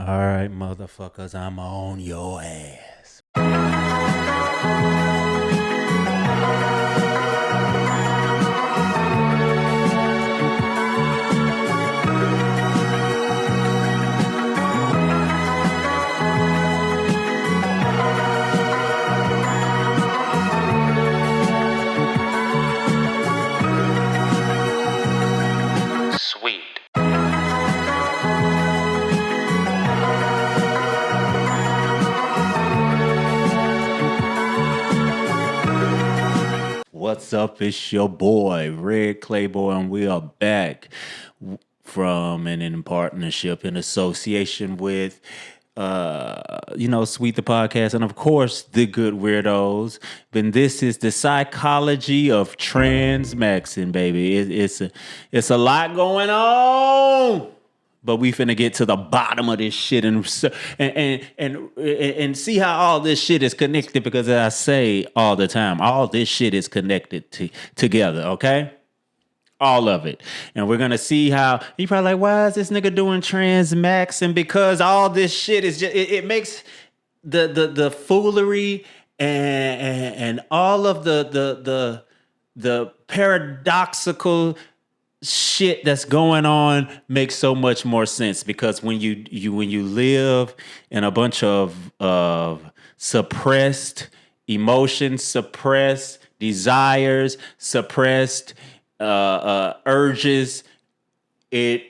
All right, motherfuckers, I'm on your ass. Sweet. What's up? It's your boy, Red Clayboy, and we are back from and in partnership in association with Sweet the Podcast, and of course, The Good Weirdos. But this is the psychology of Transmaxxing, baby. It's a lot going on. But we finna get to the bottom of this shit and see how all this shit is connected, because as I say all the time, all this shit is connected together, okay? All of it. And we're gonna see how you probably like, why is this nigga doing transmaxing? Because all this shit is just it makes the foolery and all of the paradoxical shit that's going on makes so much more sense, because when you live in a bunch of suppressed emotions, suppressed desires, suppressed urges, it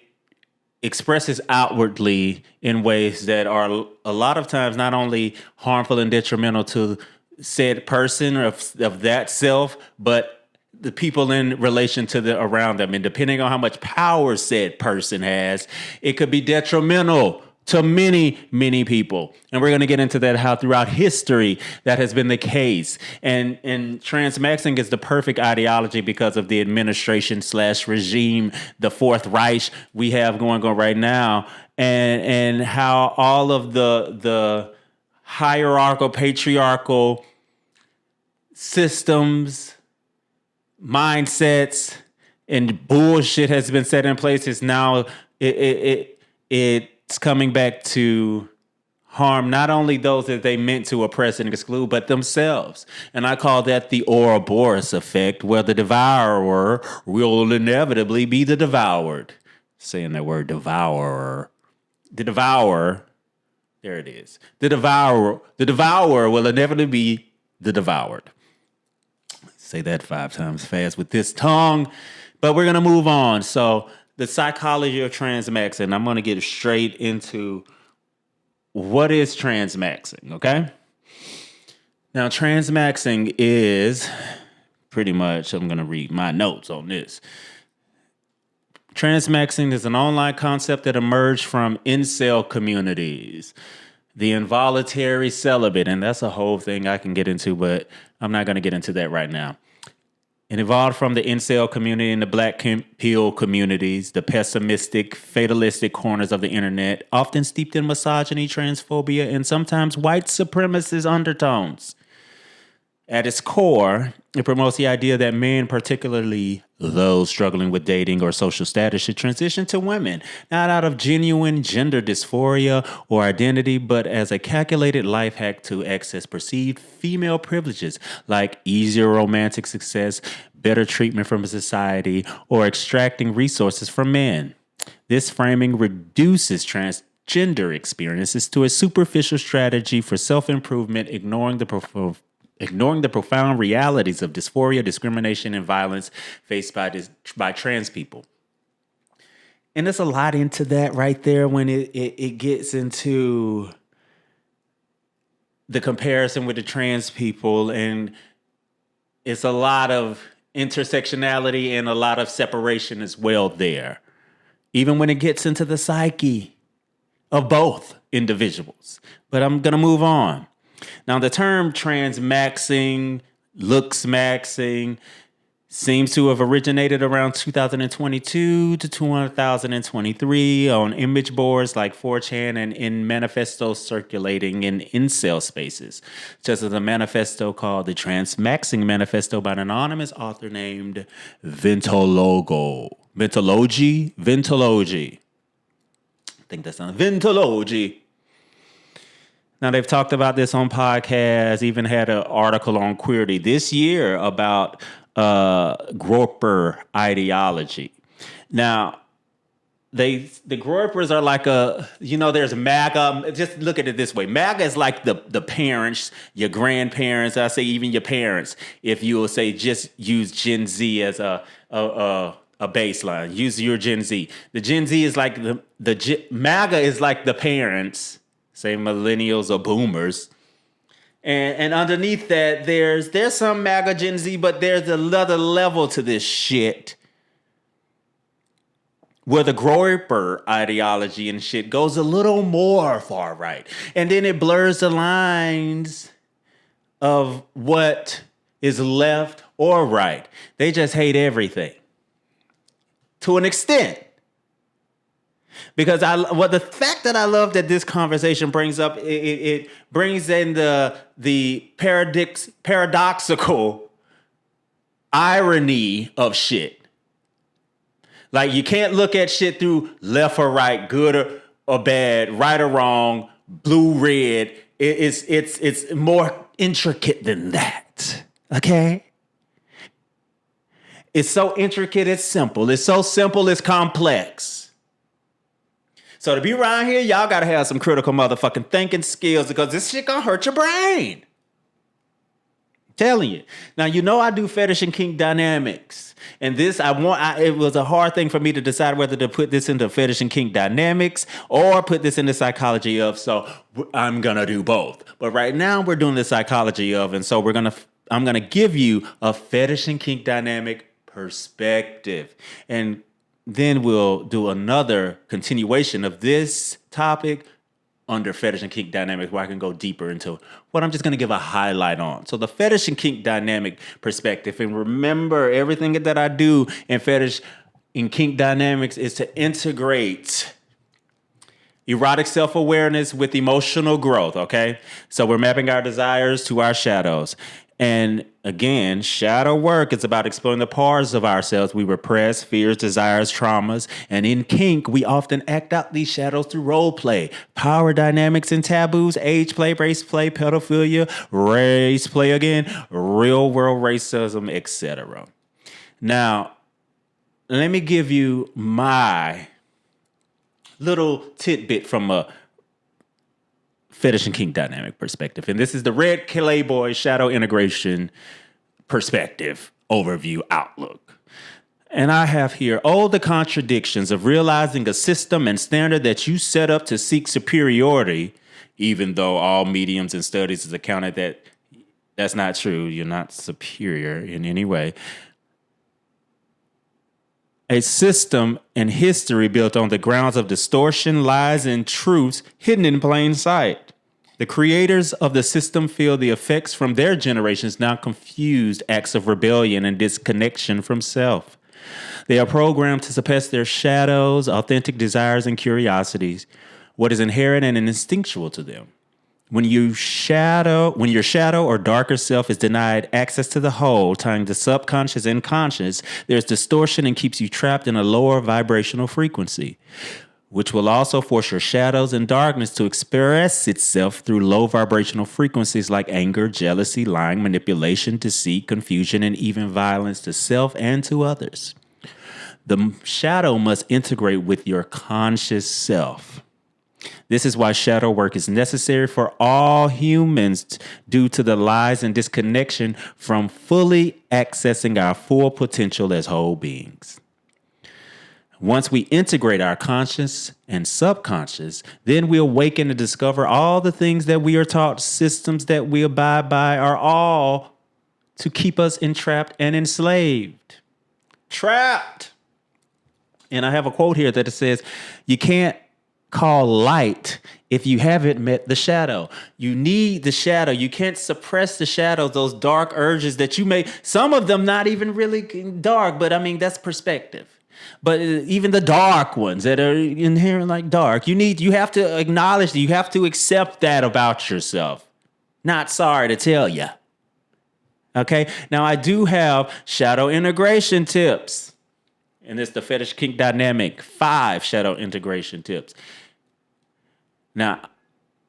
expresses outwardly in ways that are a lot of times not only harmful and detrimental to said person of that self, but the people in relation to the around them. And depending on how much power said person has, it could be detrimental to many, many people. And we're going to get into that, how throughout history that has been the case. And transmaxing is the perfect ideology because of the administration / regime, the Fourth Reich we have going on right now, and how all of the hierarchical, patriarchal systems, mindsets, and bullshit has been set in place. Is now it's coming back to harm not only those that they meant to oppress and exclude, but themselves. And I call that the Ouroboros effect, where the devourer will inevitably be the devoured. Saying that word devourer. The devourer, there it is. The devourer will inevitably be the devoured. Say that 5 times fast with this tongue, but we're going to move on. So the psychology of transmaxing, I'm going to get straight into what is transmaxing, okay? Now, transmaxing is pretty much, I'm going to read my notes on this. Transmaxing is an online concept that emerged from incel communities. The involuntary celibate, and that's a whole thing I can get into, but I'm not going to get into that right now. It evolved from the incel community and the black pill communities, the pessimistic, fatalistic corners of the internet, often steeped in misogyny, transphobia, and sometimes white supremacist undertones. At its core, it promotes the idea that men, particularly those struggling with dating or social status, should transition to women, not out of genuine gender dysphoria or identity, but as a calculated life hack to access perceived female privileges like easier romantic success, better treatment from society, or extracting resources from men. This framing reduces transgender experiences to a superficial strategy for self-improvement, ignoring the profound realities of dysphoria, discrimination, and violence faced by trans people. And there's a lot into that right there when it gets into the comparison with the trans people. And it's a lot of intersectionality and a lot of separation as well there. Even when it gets into the psyche of both individuals. But I'm going to move on. Now, the term transmaxxing, looksmaxxing, seems to have originated around 2022 to 2023 on image boards like 4chan and in manifestos circulating in incel spaces, such as a manifesto called the Transmaxxing Manifesto by an anonymous author named Ventology. I think that's not Ventology. Now, they've talked about this on podcasts, even had an article on Queerty this year about Groper ideology. Now, the Groypers are like there's MAGA. Just look at it this way. MAGA is like the parents, your grandparents, I say even your parents. If you will say just use Gen Z as a baseline, use your Gen Z. The Gen Z is like MAGA is like the parents, say millennials or boomers. And underneath that, there's some MAGA Gen Z, but there's another level to this shit where the Groyper ideology and shit goes a little more far right. And then it blurs the lines of what is left or right. They just hate everything to an extent. Because the fact that I love that this conversation brings up, it brings in the paradoxical irony of shit. Like, you can't look at shit through left or right, good or bad, right or wrong, blue, red. It's more intricate than that. Okay? It's so intricate, it's simple. It's so simple, it's complex. So to be around here, y'all gotta have some critical motherfucking thinking skills, because this shit gonna hurt your brain. Telling you. Now, I do fetish and kink dynamics. And this, it was a hard thing for me to decide whether to put this into fetish and kink dynamics or put this into psychology of, so I'm going to do both. But right now we're doing the psychology of, and so I'm going to give you a fetish and kink dynamic perspective. And then we'll do another continuation of this topic under fetish and kink dynamics, where I can go deeper into what I'm just going to give a highlight on. So the fetish and kink dynamic perspective, and remember, everything that I do in fetish and kink dynamics is to integrate erotic self-awareness with emotional growth, okay? So we're mapping our desires to our shadows. And again, shadow work is about exploring the parts of ourselves we repress, fears, desires, traumas. And in kink, we often act out these shadows through role play, power dynamics and taboos, age play, race play, pedophilia, race play again, real world racism, etc. Now, let me give you my little tidbit from a fetish and kink dynamic perspective. And this is the Red Clay Boy shadow integration perspective overview outlook. And I have here all the contradictions of realizing a system and standard that you set up to seek superiority, even though all mediums and studies has accounted that that's not true. You're not superior in any way. A system and history built on the grounds of distortion, lies, and truths hidden in plain sight. The creators of the system feel the effects from their generation's now confused acts of rebellion and disconnection from self. They are programmed to suppress their shadows, authentic desires, and curiosities, what is inherent and instinctual to them. When your shadow or darker self is denied access to the whole, tying the subconscious and conscious, there's distortion and keeps you trapped in a lower vibrational frequency, which will also force your shadows and darkness to express itself through low vibrational frequencies like anger, jealousy, lying, manipulation, deceit, confusion, and even violence to self and to others. The shadow must integrate with your conscious self. This is why shadow work is necessary for all humans due to the lies and disconnection from fully accessing our full potential as whole beings. Once we integrate our conscious and subconscious, then we awaken and discover all the things that we are taught, systems that we abide by, are all to keep us entrapped and enslaved. Trapped. And I have a quote here that it says, you can't call light if you haven't met the shadow. You need the shadow. You can't suppress the shadows, those dark urges that you may, some of them not even really dark, but I mean, that's perspective. But even the dark ones that are inherent like dark, you have to acknowledge, you have to accept that about yourself. Not sorry to tell you. Okay. Now I do have shadow integration tips. And it's the Fetish Kink Dynamic 5 shadow integration tips. Now,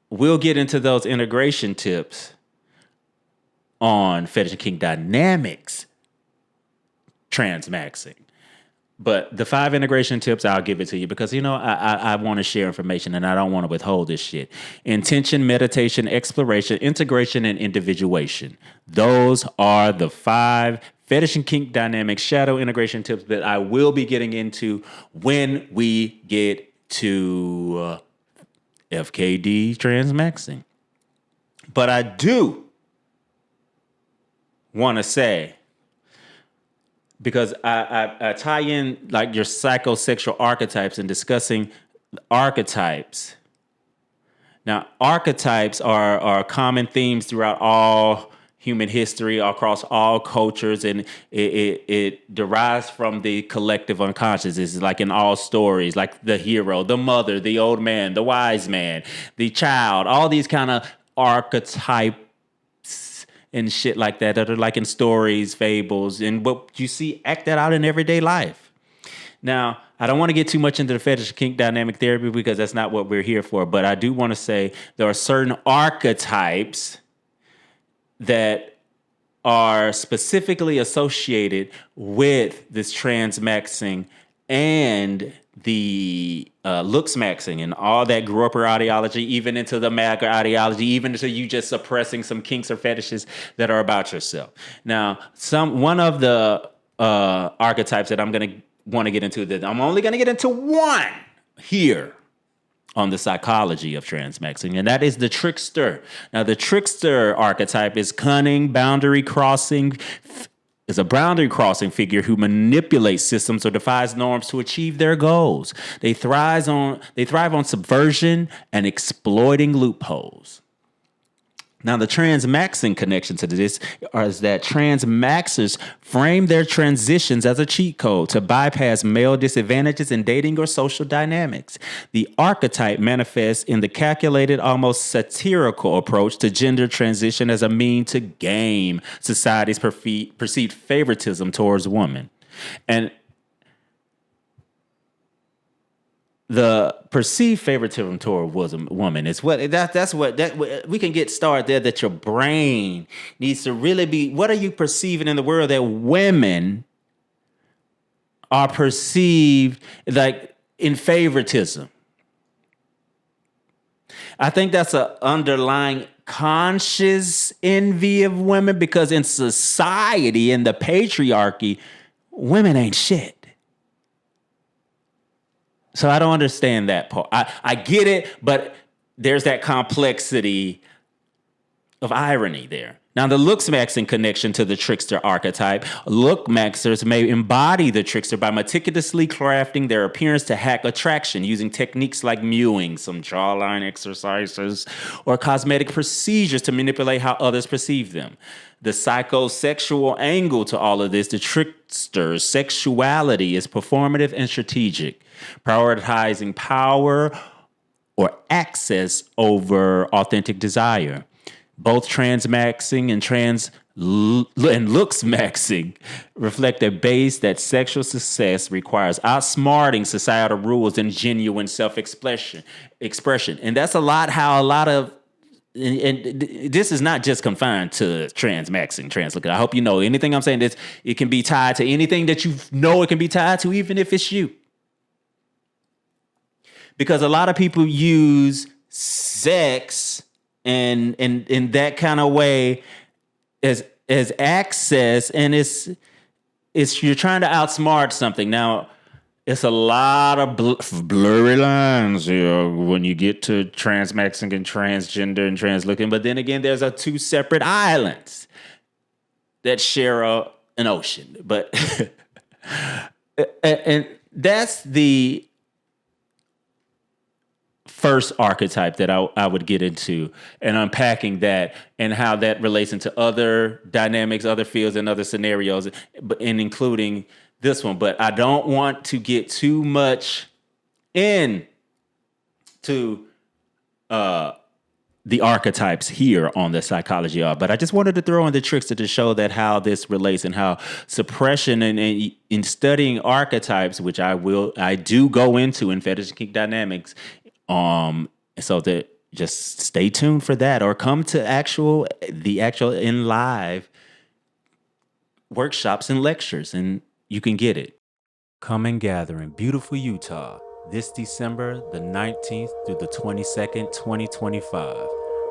we'll get into those integration tips on fetish and kink dynamics transmaxing. But the 5 integration tips, I'll give it to you because, I want to share information and I don't want to withhold this shit. Intention, meditation, exploration, integration, and individuation. Those are the 5 fetish and kink dynamic shadow integration tips that I will be getting into when we get to FKD transmaxing. But I do want to say, because I tie in like your psychosexual archetypes and discussing archetypes. Now, archetypes are common themes throughout all human history, across all cultures, and it derives from the collective unconscious. It's like in all stories, like the hero, the mother, the old man, the wise man, the child, all these kind of archetypes and shit like that are like in stories, fables, and what you see acted out in everyday life. Now, I don't want to get too much into the fetish kink dynamic therapy because that's not what we're here for, but I do want to say there are certain archetypes that are specifically associated with this transmaxing and the looksmaxxing and all that grouper ideology, even into the MAGA ideology, even into you just suppressing some kinks or fetishes that are about yourself. Now, one of the archetypes that I'm going to want to get into, that I'm only going to get into one here on the psychology of transmaxing, and that is the trickster. Now, the trickster archetype is cunning, boundary crossing, is a boundary crossing figure who manipulates systems or defies norms to achieve their goals. They thrive on subversion and exploiting loopholes. Now, the transmaxing connection to this is that transmaxers frame their transitions as a cheat code to bypass male disadvantages in dating or social dynamics. The archetype manifests in the calculated, almost satirical approach to gender transition as a means to game society's perceived favoritism towards women. And the perceived favoritism toward woman is what we can get started there. That your brain needs to really be. What are you perceiving in the world that women are perceived like in favoritism? I think that's an underlying conscious envy of women because in society, in the patriarchy, women ain't shit. So I don't understand that part. I get it, but there's that complexity of irony there. Now, the looksmaxxing connection to the trickster archetype, lookmaxers may embody the trickster by meticulously crafting their appearance to hack attraction using techniques like mewing, some jawline exercises, or cosmetic procedures to manipulate how others perceive them. The psychosexual angle to all of this, the trickster's sexuality is performative and strategic, prioritizing power or access over authentic desire. Both transmaxxing and looksmaxxing reflect a base that sexual success requires outsmarting societal rules and genuine self-expression. And that's how a lot of, and this is not just confined to transmaxxing, translooking. I hope you know anything I'm saying, it can be tied to anything that you know it can be tied to, even if it's you. Because a lot of people use sex and in that kind of way as access, and it's you're trying to outsmart something. Now, it's a lot of blurry lines here when you get to transmaxing and transgender and translooking. But then again, there's two separate islands that share an ocean. But and that's the first archetype that I would get into, and unpacking that and how that relates into other dynamics, other fields, and other scenarios, and including this one. But I don't want to get too much into the archetypes here on the psychology of, but I just wanted to throw in the trickster to show that how this relates and how suppression and in studying archetypes, which I do go into in fetish and kink dynamics, so that just stay tuned for that, or come to the actual in live workshops and lectures, and you can get it. Come and gather in beautiful Utah this December the 19th through the 22nd, 2025,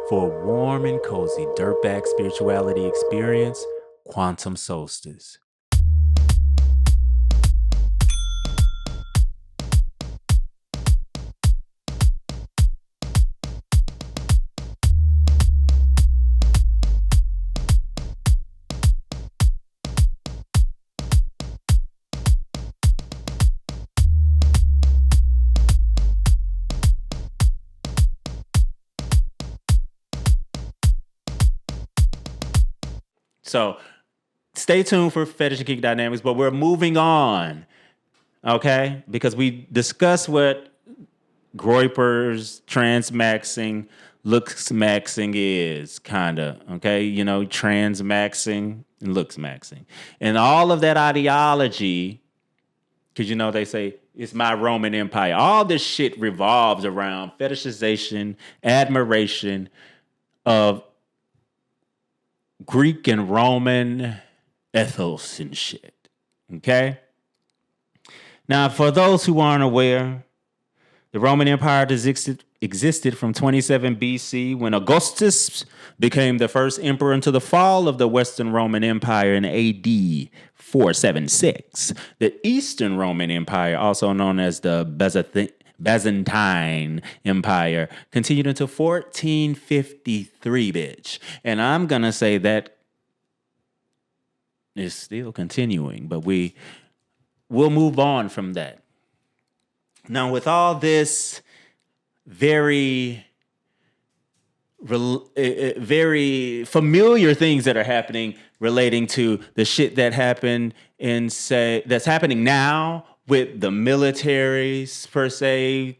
for a warm and cozy dirtbag spirituality experience, Quantum Solstice. So stay tuned for Fetish and Kink Dynamics, but we're moving on, okay? Because we discussed what Groyper's Transmaxxing, looksmaxxing is, kind of, okay? You know, Transmaxxing and looksmaxxing. And all of that ideology, because, you know, they say, it's my Roman Empire. All this shit revolves around fetishization, admiration of Greek and Roman ethos and shit. Okay? Now, for those who aren't aware, the Roman Empire existed from 27 BC when Augustus became the first emperor until the fall of the Western Roman Empire in AD 476. The Eastern Roman Empire, also known as the Byzantine Empire, continued until 1453, bitch. And I'm going to say that is still continuing, but we'll move on from that. Now, with all this very familiar things that are happening relating to the shit that happened that's happening now with the militaries, per se,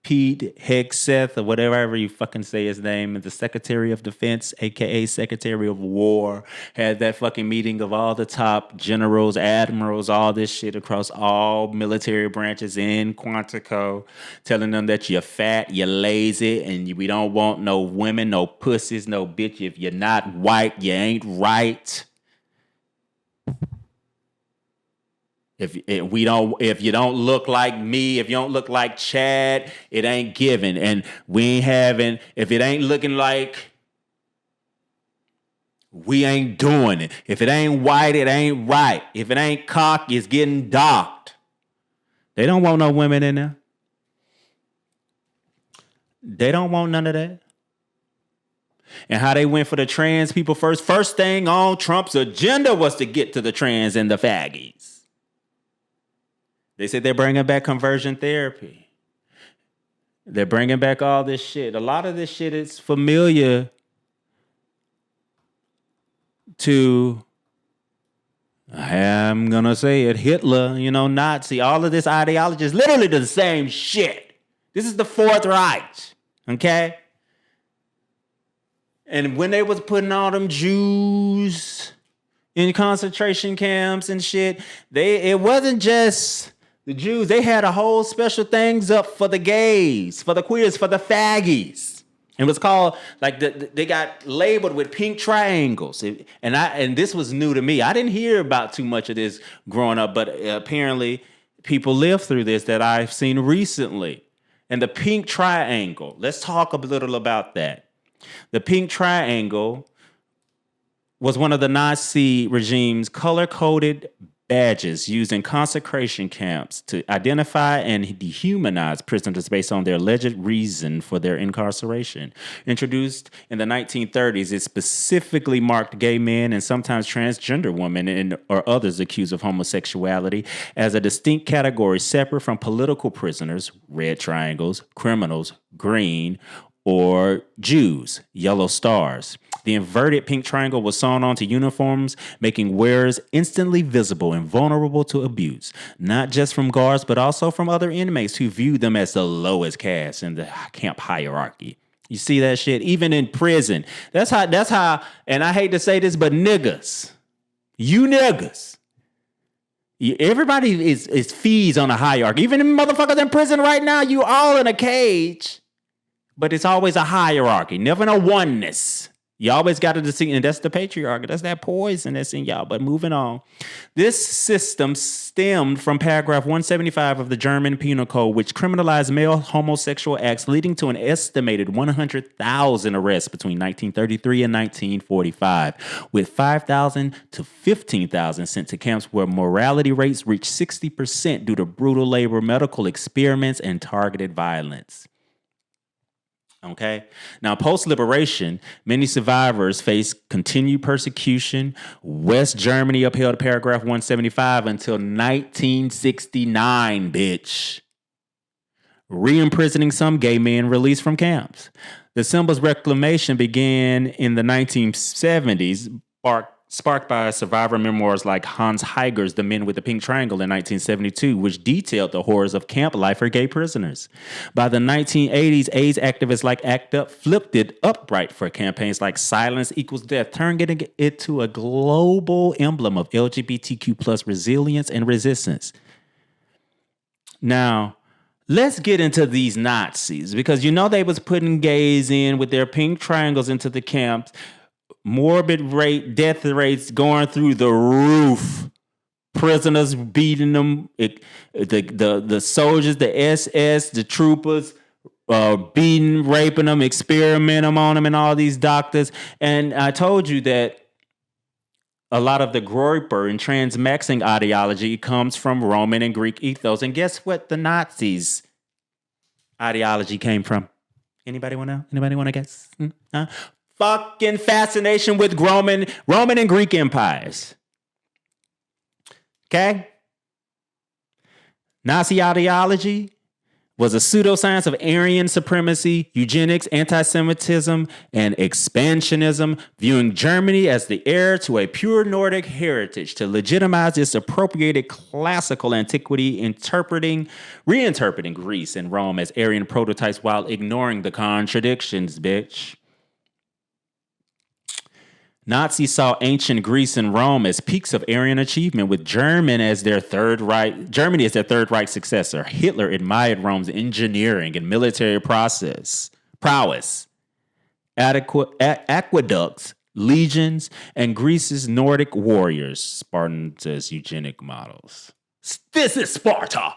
Pete Hegseth, or whatever you fucking say his name, the Secretary of Defense, aka Secretary of War, had that fucking meeting of all the top generals, admirals, all this shit across all military branches in Quantico, telling them that you're fat, you're lazy, and we don't want no women, no pussies, no bitch. If you're not white, you ain't right. If you don't look like me, if you don't look like Chad, it ain't given. And we ain't having, if it ain't looking like, we ain't doing it. If it ain't white, it ain't right. If it ain't cock, it's getting docked. They don't want no women in there. They don't want none of that. And how they went for the trans people first. First thing on Trump's agenda was to get to the trans and the faggies. They said they're bringing back conversion therapy. They're bringing back all this shit. A lot of this shit is familiar to, I'm going to say it, Hitler, Nazi. All of this ideology is literally the same shit. This is the Fourth Reich, okay? And when they was putting all them Jews in concentration camps and shit, it wasn't just the Jews. They had a whole special things up for the gays, for the queers, for the faggies. It was called, like, they got labeled with pink triangles. And this was new to me. I didn't hear about too much of this growing up, but apparently people lived through this that I've seen recently. And the pink triangle, let's talk a little about that. The pink triangle was one of the Nazi regime's color-coded badges used in concentration camps to identify and dehumanize prisoners based on their alleged reason for their incarceration. Introduced in the 1930s, it specifically marked gay men and sometimes transgender women or others accused of homosexuality as a distinct category separate from political prisoners, red triangles, criminals, green, or Jews, yellow stars. The inverted pink triangle was sewn onto uniforms, making wearers instantly visible and vulnerable to abuse, not just from guards, but also from other inmates who viewed them as the lowest caste in the camp hierarchy. You see that shit? Even in prison. That's how, and I hate to say this, but niggas, you niggas, everybody is feeds on a hierarchy. Even the motherfuckers in prison right now, you all in a cage But it's always a hierarchy, never a oneness. You always got to distinguish, and that's the patriarchy. That's that poison that's in y'all. But moving on. This system stemmed from paragraph 175 of the German Penal Code, which criminalized male homosexual acts, leading to an estimated 100,000 arrests between 1933 and 1945, with 5,000 to 15,000 sent to camps where mortality rates reached 60% due to brutal labor, medical experiments, and targeted violence. Okay. Now, post-liberation, many survivors faced continued persecution. West Germany upheld paragraph 175 until 1969, bitch. Re-imprisoning some gay men released from camps. The symbol's reclamation began in the 1970s, sparked by survivor memoirs like Hans Heiger's The Men with the Pink Triangle in 1972, which detailed the horrors of camp life for gay prisoners. By the 1980s, AIDS activists like ACT UP flipped it upright for campaigns like Silence Equals Death, turning it into a global emblem of LGBTQ plus resilience and resistance. Now, let's get into these Nazis, because you know they was putting gays in with their pink triangles into the camps. Morbid rate, death rates going through the roof. Prisoners beating them. The soldiers, the SS, the troopers, beating, raping them, experimenting on them, and all these doctors. And I told you that a lot of the Groyper and Transmaxxing ideology comes from Roman and Greek ethos. And guess what the Nazis' ideology came from? Anybody want to know? Anybody want to guess? Huh? Fucking fascination with Roman and Greek empires. Okay? Nazi ideology was a pseudoscience of Aryan supremacy, eugenics, anti-Semitism, and expansionism, viewing Germany as the heir to a pure Nordic heritage to legitimize its appropriated classical antiquity, reinterpreting Greece and Rome as Aryan prototypes while ignoring the contradictions, bitch. Nazis saw ancient Greece and Rome as peaks of Aryan achievement, with Germany as their Third Reich successor. Hitler admired Rome's engineering and military prowess, aqueducts, legions, and Greece's Nordic warriors, Spartans as eugenic models. This is Sparta!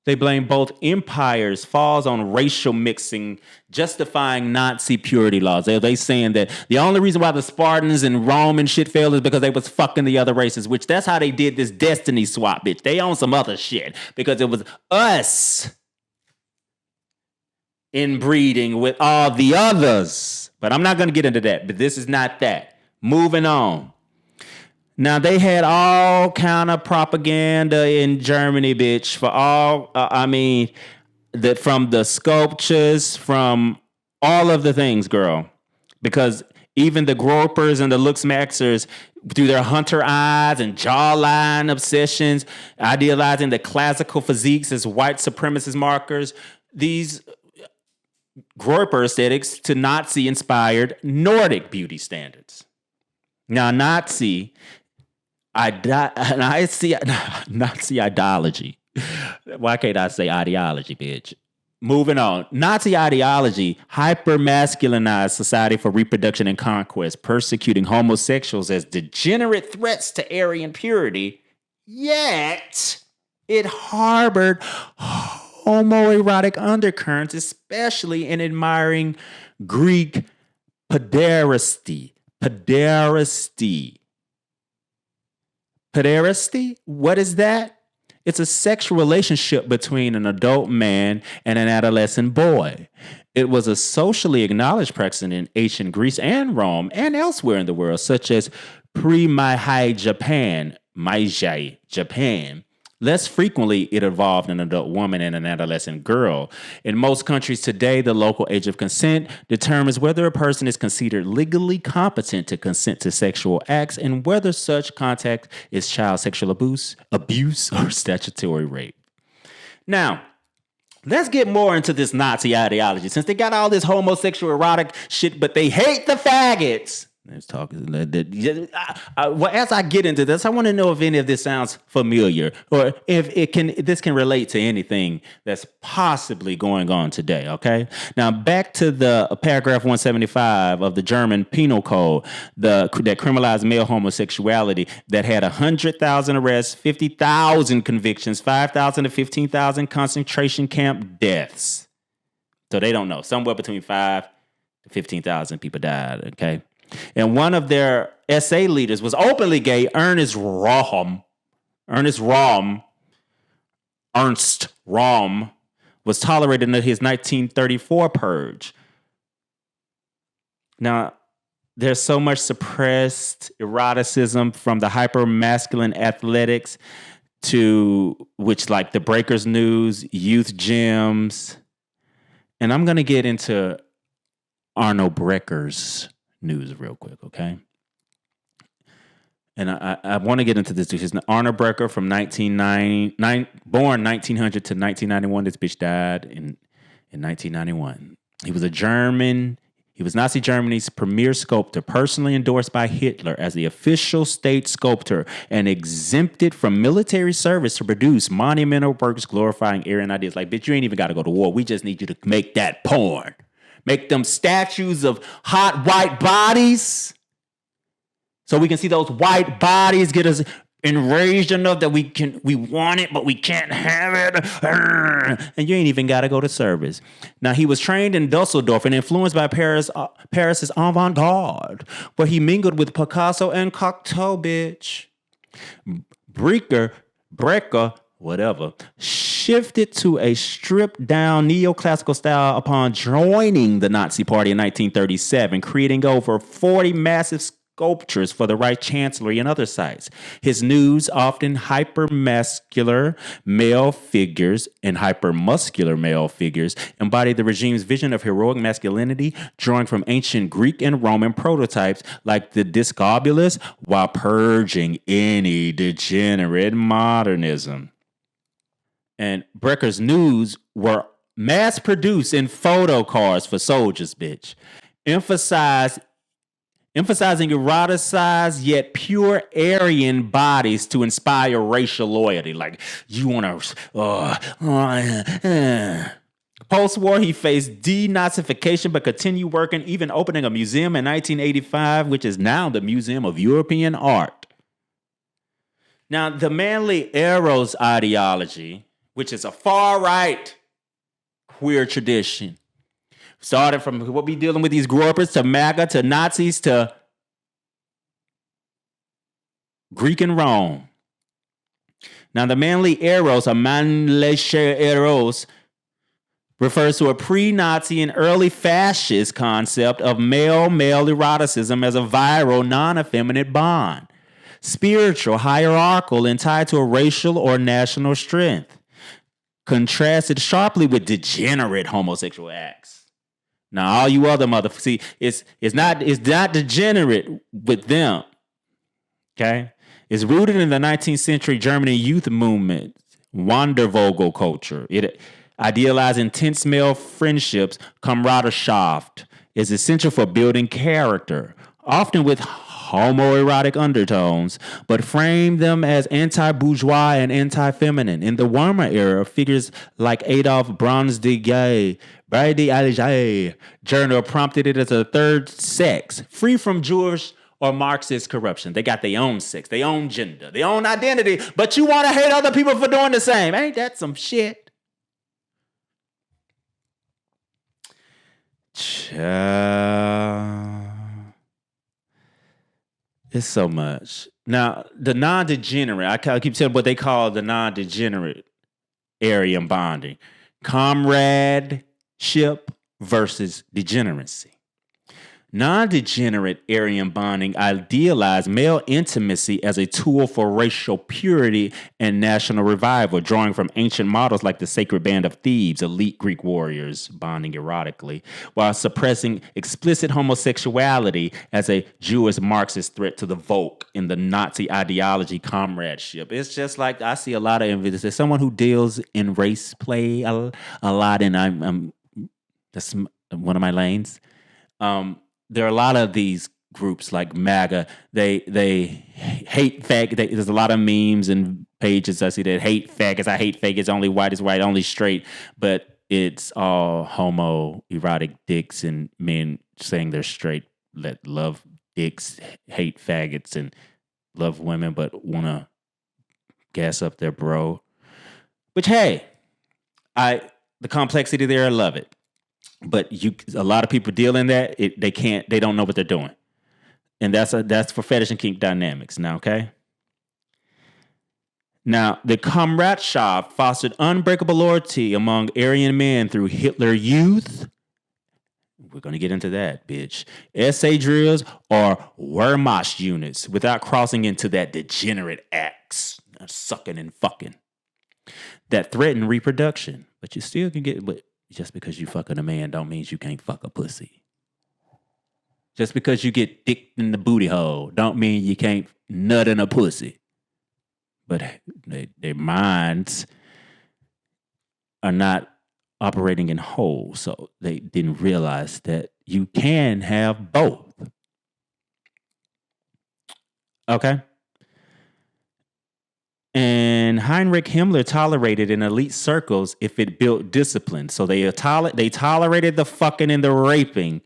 They blame both empires' falls on racial mixing, justifying Nazi purity laws. They saying that the only reason why the Spartans and Rome and shit failed is because they was fucking the other races, which that's how they did this destiny swap, bitch. They own some other shit because it was us inbreeding with all the others. But I'm not going to get into that, but this is not that. Moving on. Now, they had all kind of propaganda in Germany, bitch, for all, from the sculptures, from all of the things, girl. Because even the gropers and the looksmaxxers, through their hunter eyes and jawline obsessions, idealizing the classical physiques as white supremacist markers, these groper aesthetics to Nazi-inspired Nordic beauty standards. Now, Nazi ideology. Why can't I say ideology, bitch? Moving on. Nazi ideology hyper-masculinized society for reproduction and conquest, persecuting homosexuals as degenerate threats to Aryan purity, yet it harbored homoerotic undercurrents, especially in admiring Greek pederasty. Pederasty? What is that? It's a sexual relationship between an adult man and an adolescent boy. It was a socially acknowledged practice in ancient Greece and Rome and elsewhere in the world, such as pre-Meiji Japan. Less frequently, it involved an adult woman and an adolescent girl. In most countries today, the local age of consent determines whether a person is considered legally competent to consent to sexual acts and whether such contact is child sexual abuse, or statutory rape. Now, let's get more into this Nazi ideology. Since they got all this homosexual erotic shit, but they hate the faggots. Let's talk. Well, as I get into this, I want to know if any of this sounds familiar, or if this can relate to anything that's possibly going on today. Okay. Now back to the paragraph 175 of the German Penal Code, that criminalized male homosexuality, that had 100,000 arrests, 50,000 convictions, 5,000 to 15,000 concentration camp deaths. So they don't know. Somewhere between 5 to 15,000 people died. Okay. And one of their SA leaders was openly gay, Ernst Röhm, was tolerated in his 1934 purge. Now, there's so much suppressed eroticism from the hyper-masculine athletics to which, like the Breakers News, youth gyms. And I'm going to get into Arno Brecker's news real quick, okay? And I want to get into this. He's Arno Brecker from born 1900 to 1991. This bitch died in 1991. He was a German. He was Nazi Germany's premier sculptor, personally endorsed by Hitler as the official state sculptor and exempted from military service to produce monumental works glorifying Aryan ideas. Like, bitch, you ain't even got to go to war. We just need you to make that porn. Make them statues of hot white bodies so we can see those white bodies, get us enraged enough that we want it, but we can't have it. And you ain't even got to go to service. Now, he was trained in Dusseldorf and influenced by Paris's avant-garde, where he mingled with Picasso and Cocteau, bitch. Brecker, whatever, shifted to a stripped-down neoclassical style upon joining the Nazi Party in 1937, creating over 40 massive sculptures for the Reich Chancellery and other sites. His nudes, often hypermascular male figures and hypermuscular male figures, embody the regime's vision of heroic masculinity, drawing from ancient Greek and Roman prototypes like the discobulus, while purging any degenerate modernism. And Brecker's nudes were mass-produced in photo cards for soldiers, bitch. Emphasizing eroticized yet pure Aryan bodies to inspire racial loyalty. Like, you want to... Post-war, he faced denazification, but continued working, even opening a museum in 1985, which is now the Museum of European Art. Now, the manly Eros ideology, which is a far-right queer tradition, started from what we dealing with, these gropers, to MAGA, to Nazis, to Greek and Rome. Now, the manly Eros, or manliche Eros, refers to a pre-Nazi and early fascist concept of male-male eroticism as a viral, non-effeminate bond. Spiritual, hierarchical, and tied to a racial or national strength. Contrasted sharply with degenerate homosexual acts. Now, all you other motherfuckers, see, it's not degenerate with them. Okay? It's rooted in the 19th century German youth movement, Wandervogel culture. It idealized intense male friendships, Kameradschaft, is essential for building character, often with homoerotic undertones, but framed them as anti-bourgeois and anti-feminine. In the warmer era, figures like Adolf Bronsdegay, Brady Alger journal prompted it as a third sex, free from Jewish or Marxist corruption. They got their own sex, their own gender, their own identity, but you want to hate other people for doing the same. Ain't that some shit? It's so much. Now, the non-degenerate, I keep telling what they call the non-degenerate Aryan bonding. Comradeship versus degeneracy. Non-degenerate Aryan bonding idealized male intimacy as a tool for racial purity and national revival, drawing from ancient models like the sacred band of Thebes, elite Greek warriors bonding erotically, while suppressing explicit homosexuality as a Jewish Marxist threat to the Volk in the Nazi ideology comradeship. It's just like I see a lot of evidence. As someone who deals in race play a lot, and I'm that's one of my lanes. There are a lot of these groups like MAGA, they hate faggots. There's a lot of memes and pages I see that hate faggots. I hate faggots. Only white is white, only straight. But it's all homoerotic dicks and men saying they're straight that love dicks, hate faggots, and love women, but want to gas up their bro. Which, hey, the complexity there, I love it. But a lot of people deal in that. They don't know what they're doing. And that's for fetish and kink dynamics now, okay? Now, the comradeship fostered unbreakable loyalty among Aryan men through Hitler Youth. We're going to get into that, bitch. SA drills or Wehrmacht units without crossing into that degenerate acts, sucking and fucking, that threaten reproduction. But you still can get, but just because you fucking a man don't mean you can't fuck a pussy. Just because you get dick in the booty hole don't mean you can't nut in a pussy. But their minds are not operating in whole, so they didn't realize that you can have both. Okay? And Heinrich Himmler tolerated in elite circles if it built discipline. So they tolerated the fucking and the raping,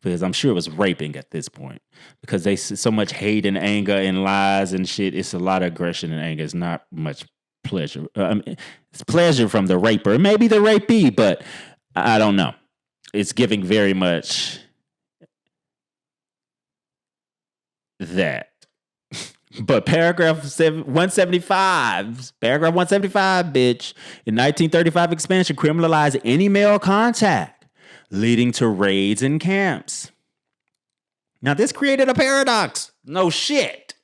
because I'm sure it was raping at this point, because they so much hate and anger and lies and shit. It's a lot of aggression and anger. It's not much pleasure. It's pleasure from the raper, maybe the rapee, but I don't know. It's giving very much that. But paragraph 175, bitch, in 1935 expansion criminalized any male contact, leading to raids in camps. Now, this created a paradox. No shit.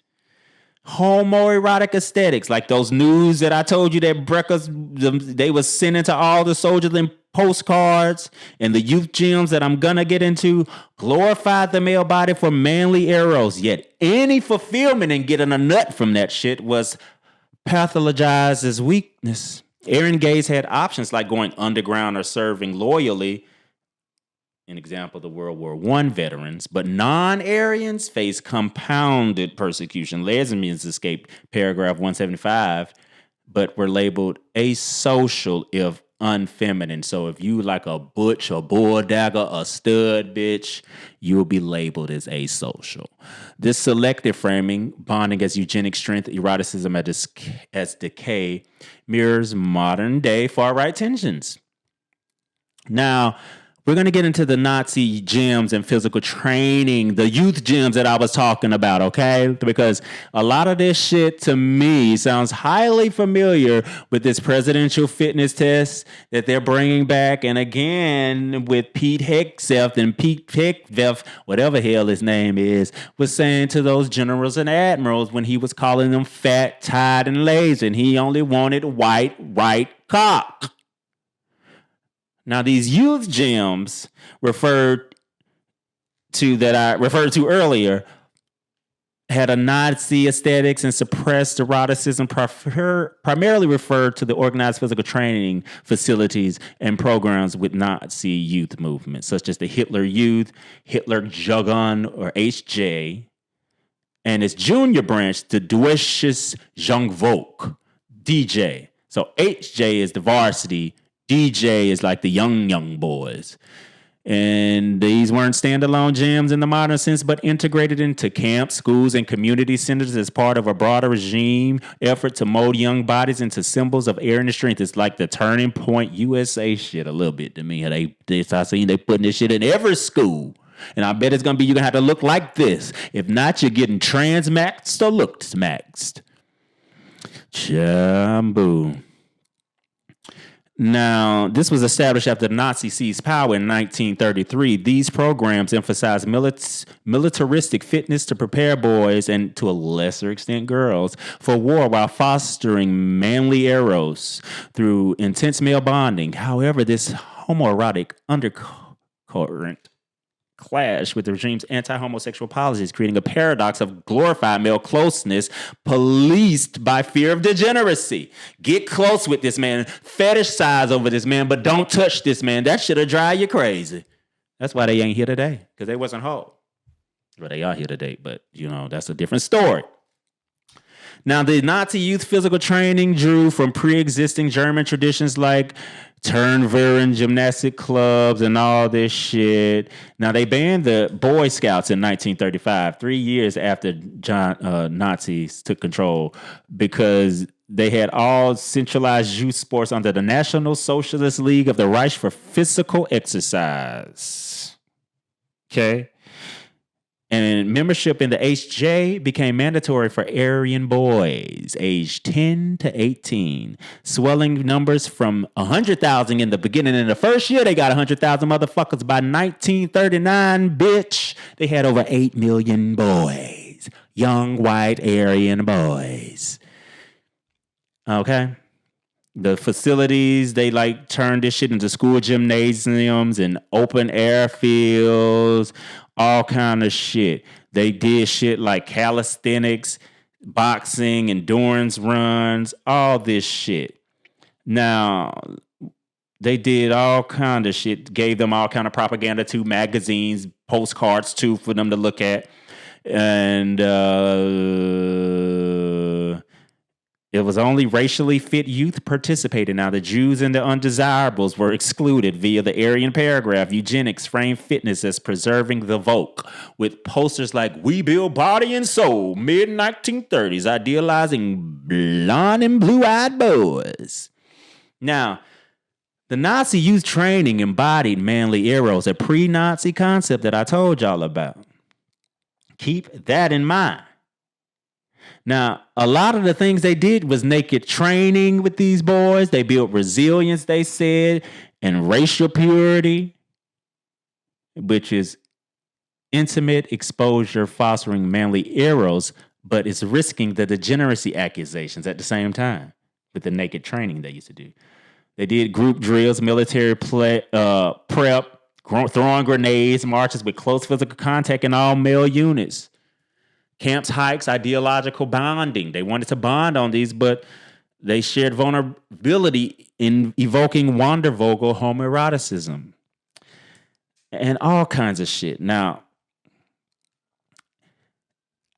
Homoerotic aesthetics, like those nudes that I told you that they was sending to all the soldiers in postcards, and the youth gyms that I'm gonna get into, glorified the male body for manly Eros, yet any fulfillment in getting a nut from that shit was pathologized as weakness. Aryan gays had options like going underground or serving loyally. An example, the World War I veterans, but non-Aryans face compounded persecution. Lesbians escaped paragraph 175, but were labeled asocial if unfeminine. So if you like a butch, a bull dagger, a stud bitch, you'll be labeled as asocial. This selective framing, bonding as eugenic strength, eroticism as decay, mirrors modern day far-right tensions. Now, we're going to get into the Nazi gyms and physical training, the youth gyms that I was talking about, okay? Because a lot of this shit to me sounds highly familiar with this presidential fitness test that they're bringing back. And again, with Pete Hegseth and Pete Hegseth, whatever hell his name is, was saying to those generals and admirals when he was calling them fat, tired, and lazy, and he only wanted white, right cock. Now, these youth gyms referred to earlier had a Nazi aesthetics and suppressed eroticism, primarily referred to the organized physical training facilities and programs with Nazi youth movements, such as the Hitler Youth, Hitler Jugend, or HJ, and its junior branch, the Deutsches Jungvolk, DJ. So HJ is the varsity, DJ is like the young boys. And these weren't standalone gyms in the modern sense, but integrated into camps, schools, and community centers as part of a broader regime effort to mold young bodies into symbols of Aryan strength. It's like the Turning Point USA shit a little bit to me. I seen they putting this shit in every school. And I bet it's going to be, you're going to have to look like this. If not, you're getting transmaxxed or looksmaxxed. Jamboo. Now, this was established after the Nazis seized power in 1933. These programs emphasized militaristic fitness to prepare boys, and to a lesser extent girls, for war while fostering manly Eros through intense male bonding. However, this homoerotic undercurrent clashed with the regime's anti-homosexual policies, creating a paradox of glorified male closeness policed by fear of degeneracy. Get close with this man, fetishize over this man, but don't touch this man. That shit'll drive you crazy. That's why they ain't here today, because they wasn't whole. Well, they are here today, but that's a different story. Now, the Nazi youth physical training drew from pre-existing German traditions like Turnverein, gymnastic clubs, and all this shit. Now, they banned the Boy Scouts in 1935, 3 years after Nazis took control, because they had all centralized youth sports under the National Socialist League of the Reich for physical exercise. Okay. And membership in the HJ became mandatory for Aryan boys aged 10 to 18, swelling numbers from 100,000 in the beginning. In the first year, they got 100,000 motherfuckers. By 1939, bitch, they had over 8 million boys, young white Aryan boys. Okay. The facilities, they turned this shit into school gymnasiums and open air fields, all kind of shit. They did shit like calisthenics, boxing, endurance runs, all this shit. Now, they did all kind of shit, gave them all kind of propaganda too, magazines, postcards too, for them to look at. And it was only racially fit youth participated. Now, the Jews and the undesirables were excluded via the Aryan paragraph. Eugenics framed fitness as preserving the vogue, with posters like "We Build Body and Soul," mid-1930s, idealizing blonde and blue-eyed boys. Now, the Nazi youth training embodied manly Eros, a pre-Nazi concept that I told y'all about. Keep that in mind. Now, a lot of the things they did was naked training with these boys. They built resilience, they said, and racial purity, which is intimate exposure fostering manly Eros, but it's risking the degeneracy accusations at the same time with the naked training they used to do. They did group drills, military prep, throwing grenades, marches with close physical contact in all male units. Camps, hikes, ideological bonding. They wanted to bond on these, but they shared vulnerability in evoking Wandervogel homoeroticism and all kinds of shit. Now,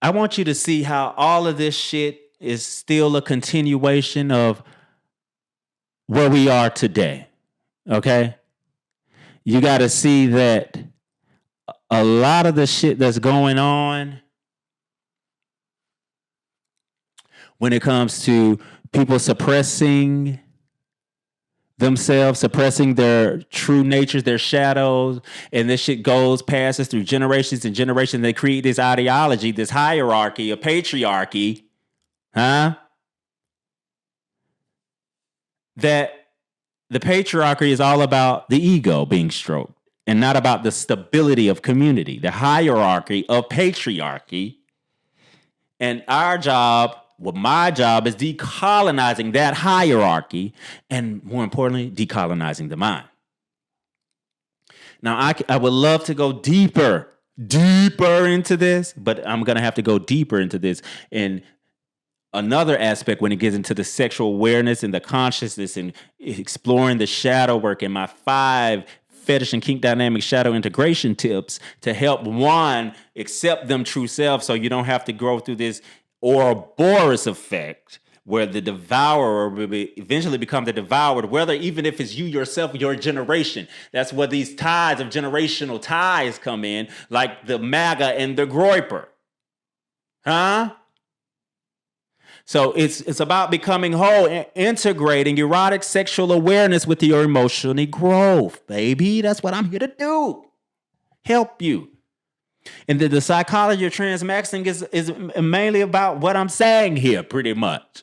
I want you to see how all of this shit is still a continuation of where we are today, okay? You got to see that a lot of the shit that's going on when it comes to people suppressing themselves, suppressing their true natures, their shadows, and this shit passes through generations and generations. They create this ideology, this hierarchy, a patriarchy, that the patriarchy is all about the ego being stroked and not about the stability of community, the hierarchy of patriarchy. And my job is decolonizing that hierarchy and, more importantly, decolonizing the mind. Now, I would love to go deeper into this, but I'm going to have to go deeper into this in another aspect when it gets into the sexual awareness and the consciousness and exploring the shadow work and my 5 fetish and kink dynamic shadow integration tips to help one accept them true self so you don't have to go through this Ouroboros effect where the devourer will eventually become the devoured, whether even if it's you yourself, your generation. That's where these ties of generational ties come in, like the MAGA and the Groiper. So it's about becoming whole, integrating erotic sexual awareness with your emotional growth, baby. That's what I'm here to do. Help you. And the psychology of transmaxxing is mainly about what I'm saying here, pretty much.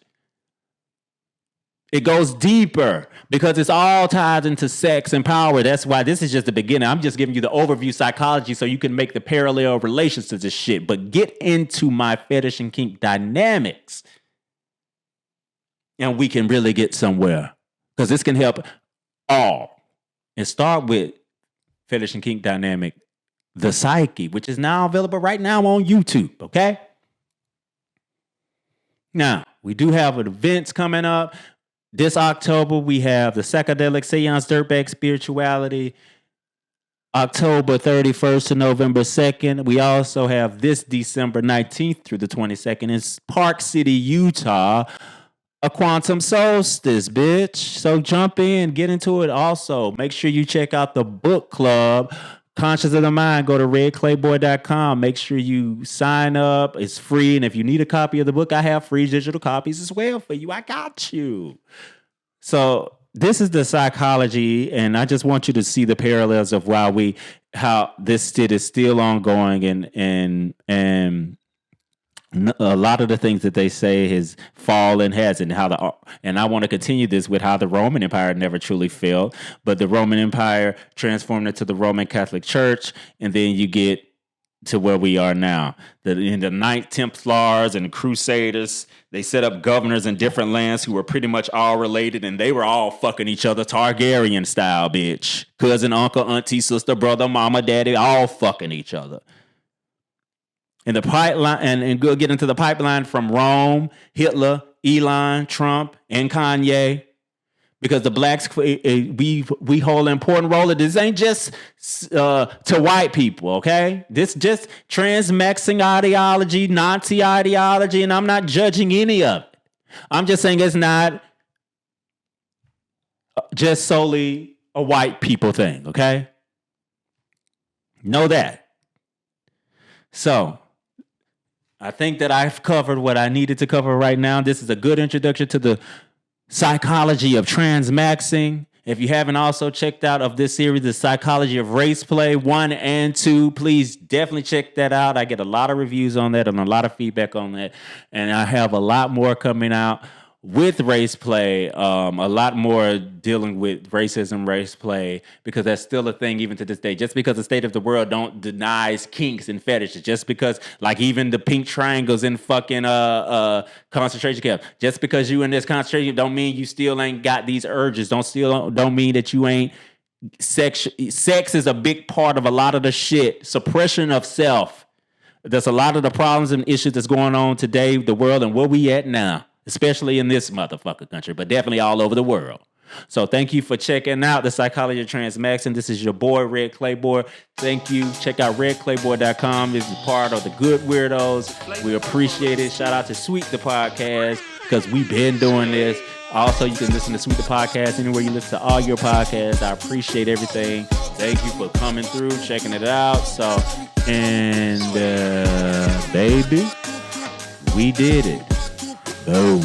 It goes deeper because it's all tied into sex and power. That's why this is just the beginning. I'm just giving you the overview psychology so you can make the parallel relations to this shit. But get into my fetish and kink dynamics and we can really get somewhere because this can help all. And start with fetish and kink dynamic, the Psyche, which is now available right now on YouTube, okay? Now, we do have events coming up. This October, we have the Psychedelic Seance Dirtbag Spirituality October 31st to November 2nd. We also have this December 19th through the 22nd in Park City, Utah, a quantum solstice, bitch. So jump in, get into it. Also, make sure you check out the book club, Conscious of the Mind. Go to redclayboy.com. Make sure you sign up. It's free. And if you need a copy of the book, I have free digital copies as well for you. I got you. So this is the psychology, and I just want you to see the parallels of how this shit is still ongoing, and a lot of the things that they say has fallen, and and I want to continue this with how the Roman Empire never truly failed, but the Roman Empire transformed into the Roman Catholic Church, and then you get to where we are now. In the Knight Templars and Crusaders, they set up governors in different lands who were pretty much all related, and they were all fucking each other, Targaryen style, bitch. Cousin, uncle, auntie, sister, brother, mama, daddy, all fucking each other. And the pipeline, and go get into the pipeline from Rome, Hitler, Elon, Trump, and Kanye. Because the blacks, we hold an important role. This ain't just to white people, okay? This just transmaxxing ideology, Nazi ideology, and I'm not judging any of it. I'm just saying it's not just solely a white people thing, okay? Know that. So, I think that I've covered what I needed to cover right now. This is a good introduction to the psychology of transmaxxing. If you haven't also checked out of this series, the psychology of race play 1 and 2, please definitely check that out. I get a lot of reviews on that and a lot of feedback on that. And I have a lot more coming out with race play, a lot more dealing with racism, race play, because that's still a thing even to this day. Just because the state of the world don't denies kinks and fetishes, just because, like, even the pink triangles in fucking concentration camp, just because you in this concentration don't mean you still ain't got these urges. Don't mean that you ain't sex is a big part of a lot of the shit. Suppression of self. There's a lot of the problems and issues that's going on today, the world, and where we at now. Especially in this motherfucker country, but definitely all over the world. So thank you for checking out the Psychology of Transmaxxing. This is your boy, Red Clayboy. Thank you. Check out redclayboy.com. This is part of the Good Weirdos. We appreciate it. Shout out to Sweet the Podcast, because we've been doing this. Also, you can listen to Sweet the Podcast anywhere you listen to all your podcasts. I appreciate everything. Thank you for coming through, checking it out. So, and baby, we did it. Boom.